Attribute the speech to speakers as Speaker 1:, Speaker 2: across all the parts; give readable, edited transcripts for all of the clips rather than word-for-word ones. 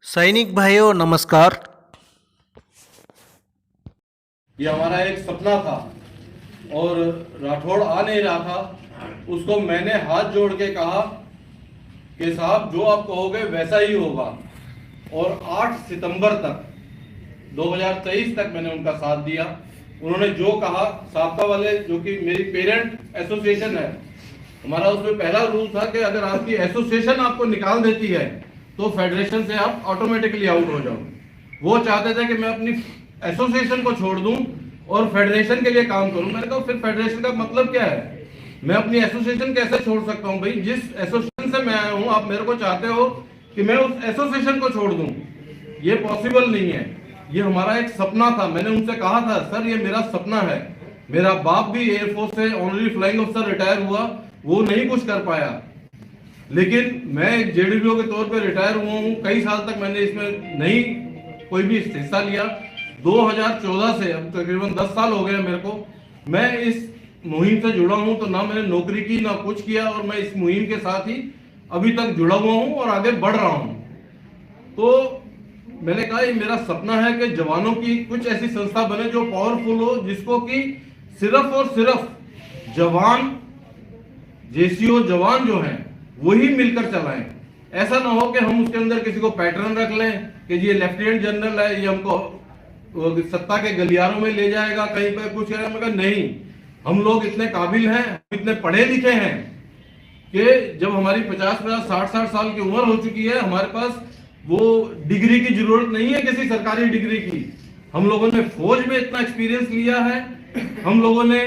Speaker 1: सैनिक भाइयों नमस्कार।
Speaker 2: ये हमारा एक सपना था और राठौड़ आ नहीं रहा था। उसको मैंने हाथ जोड़ के कहा कि साहब जो आप कहोगे वैसा ही होगा। और 8 सितंबर तक 2023 तक मैंने उनका साथ दिया। उन्होंने जो कहा, साबका वाले जो कि मेरी पेरेंट एसोसिएशन है, हमारा उसमें पहला रूल था कि अगर आपकी एसोसिएशन आपको निकाल देती है तो फेडरेशन से आप ऑटोमेटिकली आउट हो जाओ। वो चाहते थे कि मैं अपनी एसोसिएशन को छोड़ दूं और फेडरेशन के लिए काम करूं। मैंने कहा फिर फेडरेशन का मतलब क्या है? मैं अपनी एसोसिएशन कैसे छोड़ सकता हूं? भाई जिस एसोसिएशन से मैं आया हूं, आप मेरे को चाहते हो कि मैं उस एसोसिएशन को छोड़ दूं, ये पॉसिबल नहीं है। ये हमारा एक सपना था। मैंने उनसे कहा था, सर ये मेरा सपना है। मेरा बाप भी एयरफोर्स से ऑनरी फ्लाइंग ऑफिसर रिटायर हुआ, वो नहीं कुछ कर पाया, लेकिन मैं एक जेडीपीओ के तौर पे रिटायर हुआ हूँ। कई साल तक मैंने इसमें नहीं कोई भी हिस्सा लिया। 2014 से अब तकरीबन 10 साल हो गए मेरे को, मैं इस मुहिम से जुड़ा हूँ। तो ना मैंने नौकरी की ना कुछ किया, और मैं इस मुहिम के साथ ही अभी तक जुड़ा हुआ हूँ और आगे बढ़ रहा हूँ। तो मैंने कहा ये मेरा सपना है कि जवानों की कुछ ऐसी संस्था बने जो पावरफुल हो, जिसको कि सिर्फ और सिर्फ जवान, जेसीओ जवान जो हैं वही मिलकर चलाएं। ऐसा ना हो कि हम उसके अंदर किसी को पैटर्न रख लें कि ये लेफ्टिनेंट जनरल है, ये हमको सत्ता के गलियारों में ले जाएगा, कहीं पर कुछ करेगा। मैं कहा नहीं, हम लोग इतने काबिल हैं, इतने पढ़े लिखे हैं कि जब हमारी 50-50, 60-60 साल की उम्र हो चुकी है, हमारे पास वो डिग्री की जरूरत नहीं है, किसी सरकारी डिग्री की। हम लोगों ने फौज में इतना एक्सपीरियंस लिया है, हम लोगों ने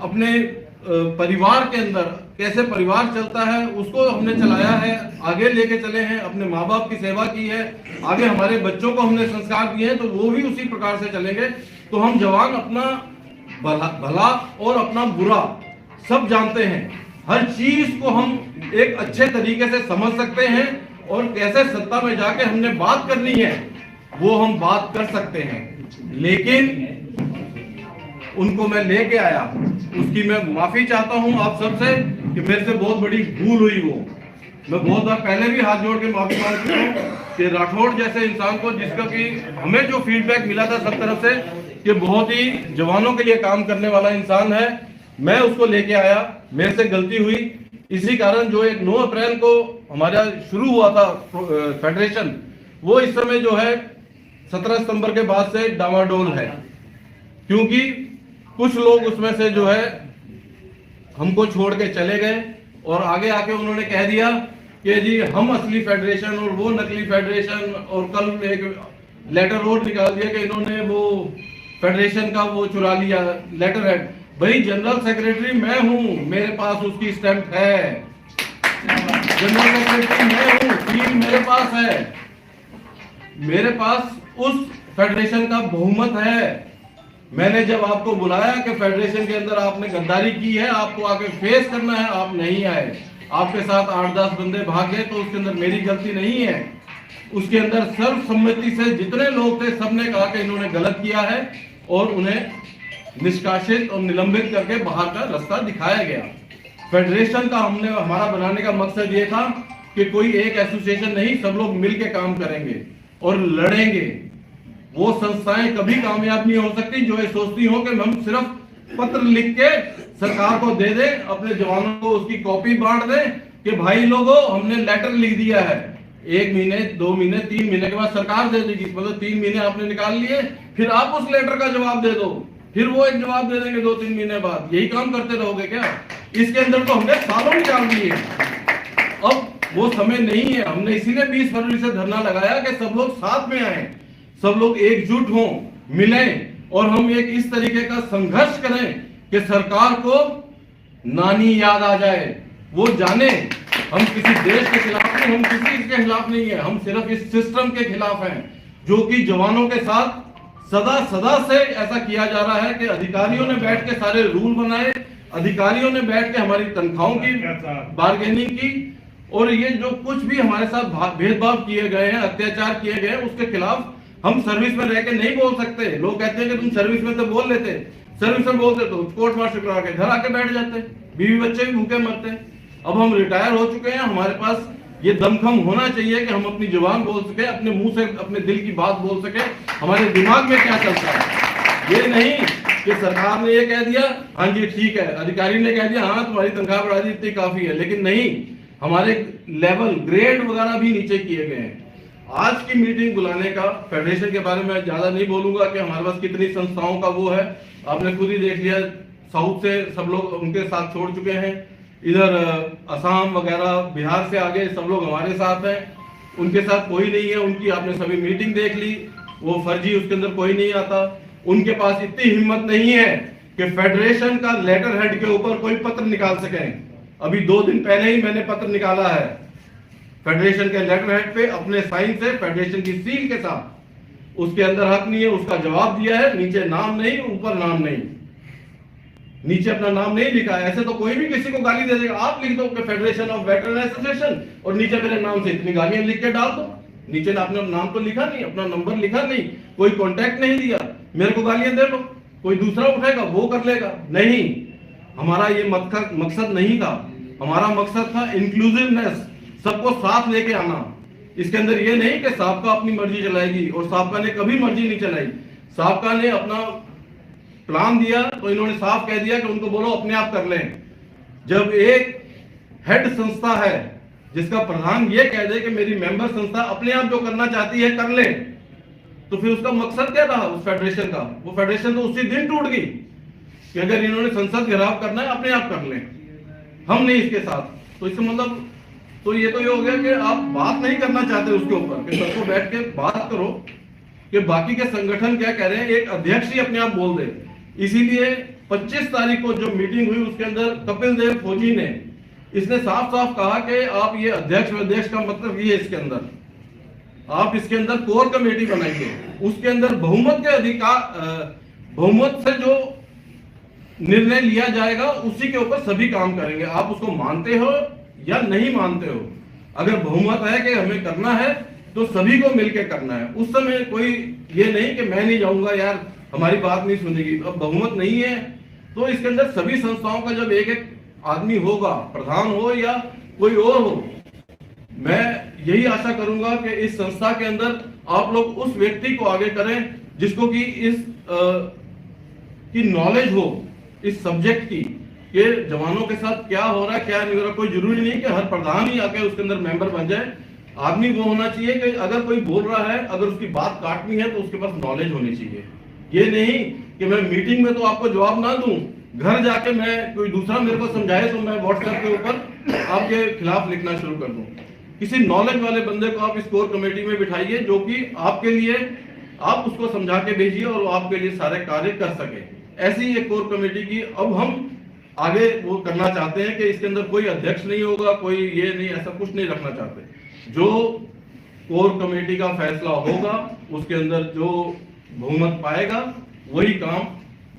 Speaker 2: अपने परिवार के अंदर कैसे परिवार चलता है उसको हमने चलाया है, आगे लेके चले हैं, अपने माँ बाप की सेवा की है, आगे हमारे बच्चों को हमने संस्कार दिए हैं, तो वो भी उसी प्रकार से चलेंगे। तो हम जवान अपना भला और अपना बुरा सब जानते हैं। हर चीज को हम एक अच्छे तरीके से समझ सकते हैं, और कैसे सत्ता में जाके हमने बात करनी है वो हम बात कर सकते हैं। लेकिन उनको मैं लेके आया, उसकी मैं माफी चाहता हूं आप सबसे कि मेरे से बहुत बड़ी भूल हुई। वो मैं बहुत बार पहले भी हाथ जोड़ के माफी मांग चुका हूं कि राठौड़ जैसे इंसान को, जिसका कि हमें जो फीडबैक मिला था सब तरफ से कि बहुत ही जवानों के लिए काम करने वाला इंसान है, मैं उसको लेके आया, मेरे से गलती हुई। इसी कारण जो एक 9 अप्रैल को हमारा शुरू हुआ था फेडरेशन, वो इस समय जो है 17 सितंबर के बाद से डामाडोल है, क्योंकि कुछ लोग उसमें से जो है हमको छोड़ के चले गए और आगे आके उन्होंने कह दिया कि जी हम असली फेडरेशन और वो नकली फेडरेशन। और कल एक लेटर और निकाल दिया कि इन्होंने वो फेडरेशन का वो चुरा लिया लेटर हेड। भाई जनरल सेक्रेटरी मैं हूं, मेरे पास उसकी स्टैंप है। जनरल सेक्रेटरी मैं हूं, सील मेरे पास है, मेरे पास उस फेडरेशन का बहुमत है। मैंने जब आपको बुलाया कि फेडरेशन के अंदर आपने गद्दारी की है, आपको आके फेस करना है, आप नहीं आए। आपके साथ 8-10 बंदे भाग गए, तो उसके अंदर मेरी गलती नहीं है। उसके अंदर सर्वसम्मति से जितने लोग थे सबने कहा कि इन्होंने गलत किया है, और उन्हें निष्कासित और निलंबित करके बाहर का रास्ता दिखाया गया। फेडरेशन का हमारा बनाने का मकसद ये था कि कोई एक एसोसिएशन नहीं, सब लोग मिलकर काम करेंगे और लड़ेंगे। वो संस्थाएं कभी कामयाब नहीं हो सकती जो ये सोचती हो कि हम सिर्फ पत्र लिख के सरकार को दे दे, अपने जवानों को उसकी कॉपी बांट दे कि भाई लोगों हमने लेटर लिख दिया है। 1 महीने 2 महीने 3 महीने के बाद सरकार दे देगी, मतलब 3 महीने आपने निकाल लिए, फिर आप उस लेटर का जवाब दे दो, फिर वो एक जवाब दे देंगे 2-3 महीने बाद। यही काम करते रहोगे क्या? इसके अंदर तो हमने सालों निकाल दिए। अब वो समय नहीं है। हमने इसीलिए 20 फरवरी से धरना लगाया कि सब लोग साथ में आए, सब लोग एकजुट हों, मिलें, और हम एक इस तरीके का संघर्ष करें कि सरकार को नानी याद आ जाए, वो जाने हम किसी देश के खिलाफ नहीं, हम किसी के खिलाफ नहीं है, हम सिर्फ इस सिस्टम के खिलाफ हैं जो कि जवानों के साथ सदा से ऐसा किया जा रहा है कि अधिकारियों ने बैठ के सारे रूल बनाए, अधिकारियों ने बैठ के हमारी तनख्वाहों की बार्गेनिंग की, और ये जो कुछ भी हमारे साथ भेदभाव किए गए हैं, अत्याचार किए गए हैं, उसके खिलाफ हम सर्विस में रह के नहीं बोल सकते। लोग कहते हैं कि तुम सर्विस में तो बोल लेते, सर्विस में बोलते तो कोर्ट मार्शल करा के घर आके बैठ जाते, बीवी बच्चे भी भूखे मरते। अब हम रिटायर हो चुके हैं, हमारे पास ये दमखम होना चाहिए कि हम अपनी जुबान बोल सके, अपने मुंह से अपने दिल की बात बोल सके, हमारे दिमाग में क्या चलता है। ये नहीं कि सरकार ने ये कह दिया हाँ जी ठीक है, अधिकारी ने कह दिया हाँ तुम्हारी तनख्वाह बढ़ा दी इतनी काफी है, लेकिन नहीं, हमारे लेवल ग्रेड वगैरह भी नीचे किए गए हैं। आज की मीटिंग बुलाने का, फेडरेशन के बारे में ज्यादा नहीं बोलूंगा कि हमारे पास कितनी संस्थाओं का वो है, आपने खुद ही देख लिया, साउथ से सब लोग उनके साथ छोड़ चुके हैं, इधर असम वगैरह बिहार से आगे सब लोग हमारे साथ हैं, उनके साथ कोई नहीं है, उनकी आपने सभी मीटिंग देख ली, वो फर्जी, उसके अंदर कोई नहीं आता। उनके पास इतनी हिम्मत नहीं है कि फेडरेशन का लेटर हेड के ऊपर कोई पत्र निकाल सकें। अभी 2 दिन पहले ही मैंने पत्र निकाला है फेडरेशन के लेटर हेड पे अपने साइन से, फेडरेशन की सील के साथ, उसके अंदर हक नहीं है, उसका जवाब दिया है, नीचे नाम नहीं, ऊपर नाम नहीं, नीचे अपना नाम नहीं लिखा है। ऐसे तो कोई भी किसी को गाली दे देगा, आप लिख दो कि फेडरेशन ऑफ वेटरन एसोसिएशन और नीचे मेरे नाम से इतनी गालियां लिख के डाल दो, नीचे आपने नाम तो लिखा नहीं, अपना नंबर लिखा नहीं, कोई कॉन्टैक्ट नहीं दिया, मेरे को गालियां दे लो, कोई दूसरा उठाएगा वो कर लेगा। नहीं, हमारा ये मकसद नहीं था, हमारा मकसद था इंक्लूसिवनेस, सबको साथ लेके आना। इसके अंदर ये नहीं कि साबका अपनी मर्जी चलाएगी, और साबका ने कभी मर्जी नहीं चलाई। साबका ने अपना प्लान दिया तो इन्होंने साफ कह दिया कि उनको बोलो अपने आप कर लें। जब एक हेड संस्था है जिसका प्रधान ये कह दे कि मेरी मेंबर संस्था अपने आप जो करना चाहती है कर ले, तो फिर उसका मकसद क्या था उस फेडरेशन का? वो फेडरेशन तो उसी दिन टूट गई कि अगर इन्होंने संसद घेराव करना है अपने आप कर लें, हम नहीं इसके साथ। तो इससे मतलब तो ये हो गया कि आप बात नहीं करना चाहते उसके ऊपर, कि सबको बैठ के बात करो कि बाकी के संगठन क्या कह रहे हैं, एक अध्यक्ष ही अपने आप बोल दे। इसीलिए 25 तारीख को जो मीटिंग हुई उसके अंदर कपिल देव फौजी ने इसने साफ साफ कहा कि आप ये अध्यक्ष का मतलब ये, इसके अंदर आप इसके अंदर कोर कमेटी बनाइए, उसके अंदर बहुमत के अधिकार, बहुमत से जो निर्णय लिया जाएगा उसी के ऊपर सभी काम करेंगे। आप उसको मानते हो या नहीं मानते हो, अगर बहुमत है कि हमें करना है तो सभी को मिलकर करना है। उस समय कोई ये नहीं कि मैं नहीं जाऊंगा यार हमारी बात नहीं सुनेगी। अब बहुमत नहीं है तो इसके अंदर सभी संस्थाओं का जब एक एक आदमी होगा, प्रधान हो या कोई और हो, मैं यही आशा करूंगा कि इस संस्था के अंदर आप लोग उस व्यक्ति को आगे करें जिसको कि इस की नॉलेज हो इस सब्जेक्ट की, कि जवानों के साथ क्या हो रहा है क्या नहीं हो रहा। कोई जरूरी नहीं कि हर प्रधान ही आके उसके अंदर मेंबर बन जाए। आदमी वो होना चाहिए कि अगर कोई बोल रहा है, अगर उसकी बात काटनी है तो उसके पास नॉलेज होनी चाहिए। ये नहीं कि मैं मीटिंग में तो आपको जवाब ना दूं, घर जाके मैं कोई दूसरा मेरे को समझाए तो मैं व्हाट्सएप के ऊपर आपके खिलाफ लिखना शुरू कर दूं। किसी नॉलेज वाले बंदे को आप इस कोर कमेटी में बिठाइए जो कि आपके लिए, आप उसको समझा के भेजिए और वो आपके लिए सारे कार्य कर सके। ऐसी एक कोर कमेटी की अब हम आगे वो करना चाहते हैं कि इसके अंदर कोई अध्यक्ष नहीं होगा, कोई ये नहीं, ऐसा कुछ नहीं रखना चाहते। जो कोर कमेटी का फैसला होगा उसके अंदर जो बहुमत पाएगा वही काम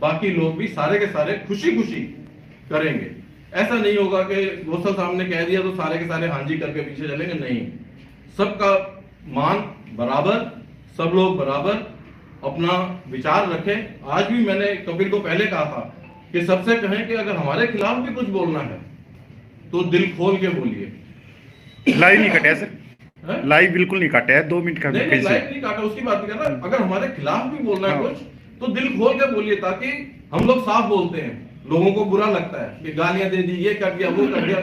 Speaker 2: बाकी लोग भी सारे के सारे खुशी खुशी करेंगे। ऐसा नहीं होगा कि गोसल साहब ने कह दिया तो सारे के सारे हाँ जी करके पीछे चलेंगे, नहीं। सबका मान बराबर, सब लोग बराबर अपना विचार रखें। आज भी मैंने कपिल को पहले कहा था कि सबसे कहें कि अगर हमारे खिलाफ भी कुछ बोलना है तो दिल खोल के बोलिए।
Speaker 3: लाइव नहीं कटा सर, लाइव बिल्कुल नहीं काटा है, 2 मिनट का
Speaker 2: नहीं, लाइव नहीं काटा, उसकी बात नहीं कर रहा। अगर हमारे खिलाफ भी बोलना है कुछ तो दिल खोल के बोलिए, ताकि हम लोग साफ बोलते हैं। लोगों को बुरा लगता है कि गालियां दे दी, ये कर दिया, वो कर दिया।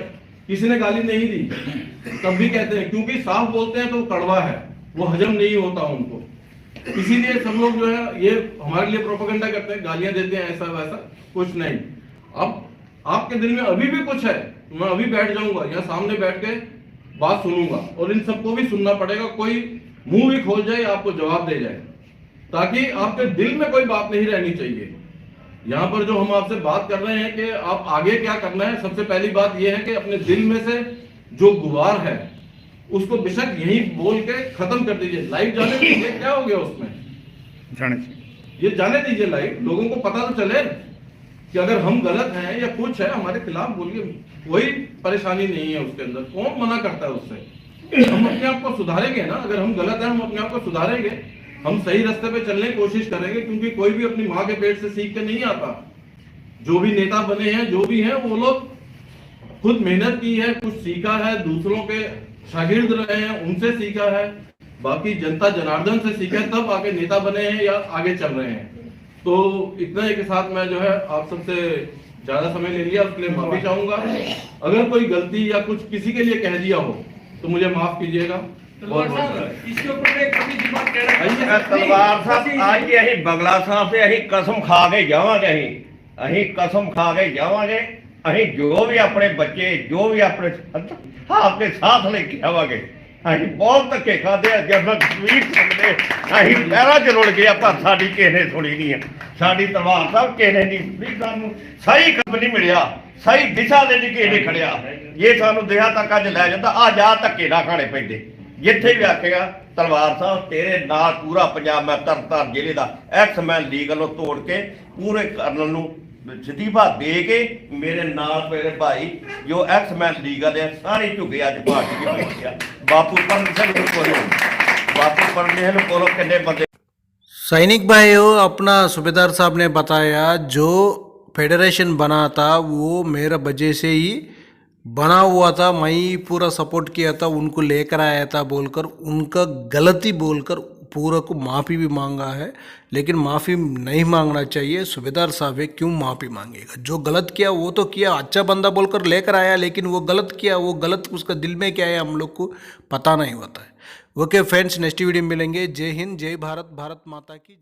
Speaker 2: किसी ने गाली नहीं दी तब भी कहते हैं, क्योंकि साफ बोलते हैं तो कड़वा है, वो हजम नहीं होता उनको। इसीलिए सब लोग जो है ये हमारे लिए प्रोपेगेंडा करते हैं, गालियां देते हैं, ऐसा वैसा कुछ नहीं। अब आपके दिल में अभी भी कुछ है, मैं अभी बैठ जाऊंगा यहाँ सामने बैठ के बात सुनूंगा और इन सबको भी सुनना पड़ेगा। कोई मुंह भी खोल जाए आपको जवाब दे जाए, ताकि आपके दिल में कोई बात नहीं रहनी चाहिए। यहाँ पर जो हम आपसे बात कर रहे हैं कि आप आगे क्या करना है, सबसे पहली बात यह है कि अपने दिल में से जो गुबार है उसको बेशक यही बोल के खत्म कर दीजिए। लाइव जाने दीजिए, क्या हो गया उसमें, ये जाने दीजिए लाइव, लोगों को पता तो चले कि अगर हम गलत हैं या कुछ है हमारे खिलाफ बोलिए, कोई परेशानी नहीं है उसके अंदर। कौन मना करता है उससे? हम अपने आप को सुधारेंगे ना, अगर हम गलत हैं हम अपने आप को सुधारेंगे, हम सही रास्ते पे चलने की कोशिश करेंगे। क्योंकि कोई भी अपनी माँ के पेट से सीख के नहीं आता। जो भी नेता बने हैं, जो भी हैं, वो लोग खुद मेहनत की है, कुछ सीखा है, दूसरों के शागिर्द रहे हैं उनसे सीखा है, बाकी जनता जनार्दन से सीखा है, तब आगे नेता बने हैं या आगे चल रहे हैं। तो इतना ही के साथ मैं जो है आप सबसे ज्यादा समय ले लिया, उसके लिए माफी चाहूंगा। अगर कोई गलती या कुछ किसी के लिए कह दिया हो तो मुझे माफ कीजिएगा।
Speaker 4: इसके ऊपर एक छोटी सी बात कह रहा
Speaker 5: तलवार साहब आज की ਅਸੀਂ बगला साहब से ਅਸੀਂ कसम खा के जावांगे, ਅਸੀਂ कसम खा के जावांगे, ਅਸੀਂ जो भी अपने बच्चे जो भी अपने आपके साथ लेके आवांगे। ਅਸੀਂ बहुत धक्के खाते हैं, जब तस्वीर सकते ਅਸੀਂ पैरों च रुड़ गए, पर साडी किसी ने सुनी नहीं है। साडी तलवार साहब किसी ने नहीं सुनी, सानू सही कदम नहीं मिलिया, सही दिशा ਦੇ ਨਹੀਂ ਕਿਸੇ ਨੇ ਖੜਿਆ। ਇਹ ਸਾਨੂੰ ਦਿਸ਼ਾ ਤੱਕ ਅੱਜ ਲੈ ਜਾਂਦਾ। ਆ ਜਾ ਧੱਕੇ ਨਾ ਖਾਣੇ ਪੈਂਦੇ ਜਿੱਥੇ ਵੀ ਆਖੇਗਾ। ਤਲਵਾਰ ਸਾਹਿਬ ਤੇਰੇ ਨਾਲ ਪੂਰਾ ਪੰਜਾਬ, ਮੈਂ ਤਰਨਤਾਰਨ ਜ਼ਿਲ੍ਹੇ ਦਾ ਐਕਸਮੈਨ ਲੀਗ ਵੱਲੋਂ ਤੋੜ ਕੇ ਪੂਰੇ ਕਰਨਲ ਨੂੰ ਅਸਤੀਫਾ ਦੇ ਕੇ ਮੇਰੇ ਨਾਲ ਮੇਰੇ ਭਾਈ ਜੋ ਐਕਸਮੈਨ ਲੀਗ ਵਾਲੇ ਸਾਰੇ ਝੁਕੇ ਅੱਜ ਪਾਰਟੀ ਦੇ ਵਿੱਚ ਆ। ਬਾਪੂ ਪਰਮੇਸ਼ਰ ਕੋਲੋਂ ਬਾਪੂ ਪਰਮੇਸ਼ਰ ਕੋਲੋਂ ਕਿੰਨੇ ਬੰਦੇ।
Speaker 1: सैनिक भाइयों, अपना सूबेदार साहब ने बताया जो फेडरेशन बना था वो मेरा वजह से ही बना हुआ था, मैं ही पूरा सपोर्ट किया था, उनको लेकर आया था बोलकर, उनका गलती बोलकर पूरा को माफ़ी भी मांगा है। लेकिन माफ़ी नहीं मांगना चाहिए, सूबेदार साहब है क्यों माफ़ी मांगेगा? जो गलत किया वो तो किया, अच्छा बंदा बोलकर लेकर आया, लेकिन वो गलत किया, वो गलत उसका दिल में क्या है हम लोग को पता नहीं होता है। ओके फ्रेंड्स, नेक्स्ट वीडियो में मिलेंगे। जय हिंद, जय भारत, भारत माता की जय।